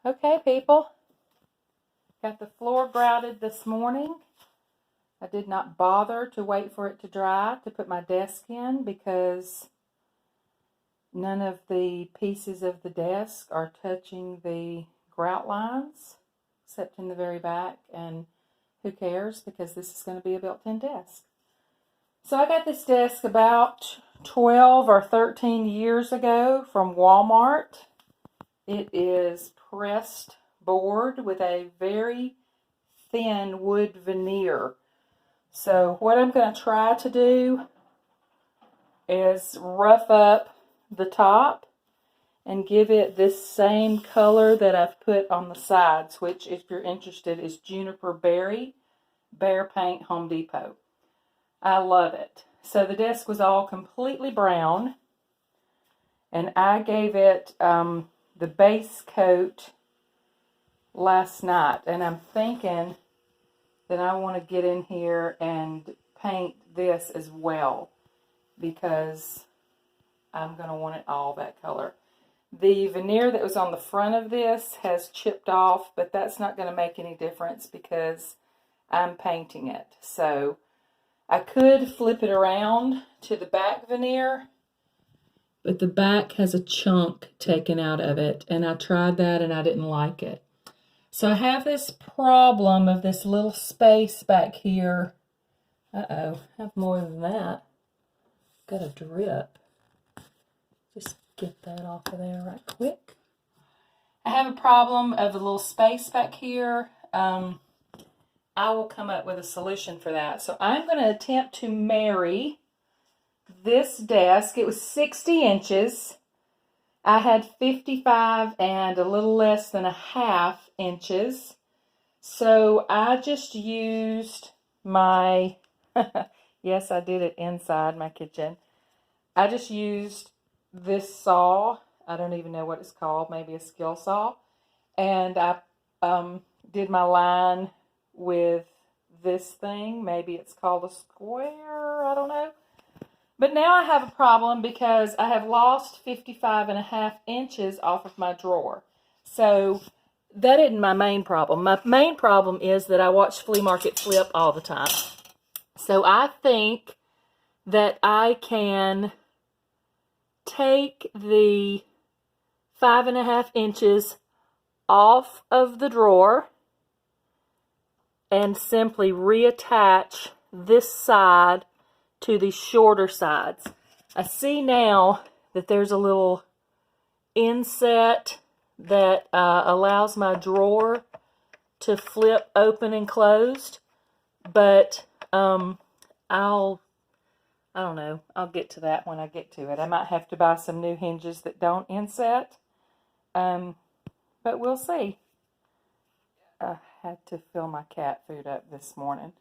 Okay, people, got the floor grouted this morning. I did not bother to wait for it to dry to put my desk in because none of the pieces of the desk are touching the grout lines except in the very back, and who cares because this is going to be a built-in desk. So I got this desk about 12 or 13 years ago from Walmart. It is pressed board with a very thin wood veneer. So what I'm going to try to do is rough up the top and give it this same color that I've put on the sides, which, if you're interested, is Juniper Berry Bear Paint, Home Depot. I love it. So the desk was all completely brown, and I gave it the base coat last night, and I'm thinking that I want to get in here and paint this as well because I'm going to want it all that color. The veneer that was on the front of this has chipped off, but that's not going to make any difference because I'm painting it. So I could flip it around to the back veneer, but the back has a chunk taken out of it, and I tried that and I didn't like it. So I have this problem of this little space back here. Uh-oh, I have more than that. Got a drip. Just get that off of there right quick. I have a problem of a little space back here. I will come up with a solution for that. So I'm going to attempt to marry this desk. It was 60 inches. I had 55 and a little less than a half inches. So I just used my, yes, I did it inside my kitchen. I just used this saw. I don't even know what it's called, maybe a skill saw. And I did my line with this thing. Maybe it's called a square, I don't know. But now I have a problem because I have lost 55 and a half inches off of my drawer. So that isn't my main problem. My main problem is that I watch Flea Market Flip all the time. So I think that I can take the 5.5 inches off of the drawer and simply reattach this side to the shorter sides. I see now that there's a little inset that allows my drawer to flip open and closed, but I don't know, I'll get to that when I get to it. I might have to buy some new hinges that don't inset, but we'll see. I had to fill my cat food up this morning.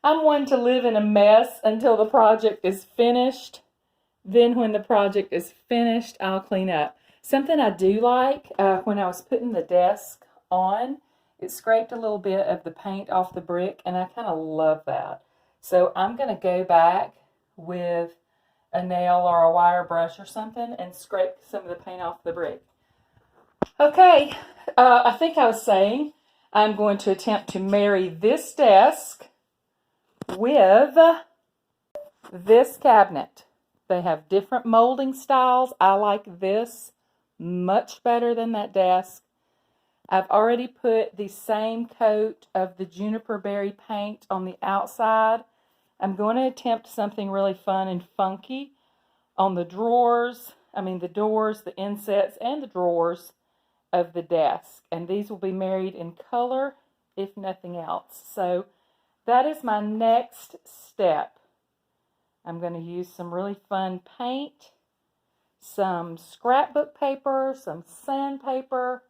I'm one to live in a mess until the project is finished. Then when the project is finished, I'll clean up. Something I do like, when I was putting the desk on, it scraped a little bit of the paint off the brick, and I kind of love that. So I'm going to go back with a nail or a wire brush or something and scrape some of the paint off the brick. Okay, I think I was saying I'm going to attempt to marry this desk with this cabinet. They have different molding styles. I like this much better than that desk. I've already put the same coat of the Juniper Berry paint on the outside. I'm going to attempt something really fun and funky on the doors, the insets, and the drawers of the desk. And these will be married in color, if nothing else. So that is my next step. I'm going to use some really fun paint, some scrapbook paper, some sandpaper,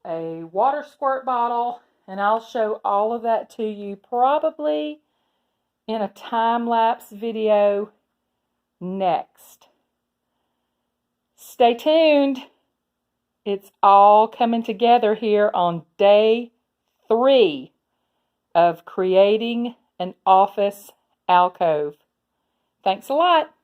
a water squirt bottle, and I'll show all of that to you probably in a time-lapse video next. Stay tuned. It's all coming together here on day 3 of creating an office alcove. Thanks a lot.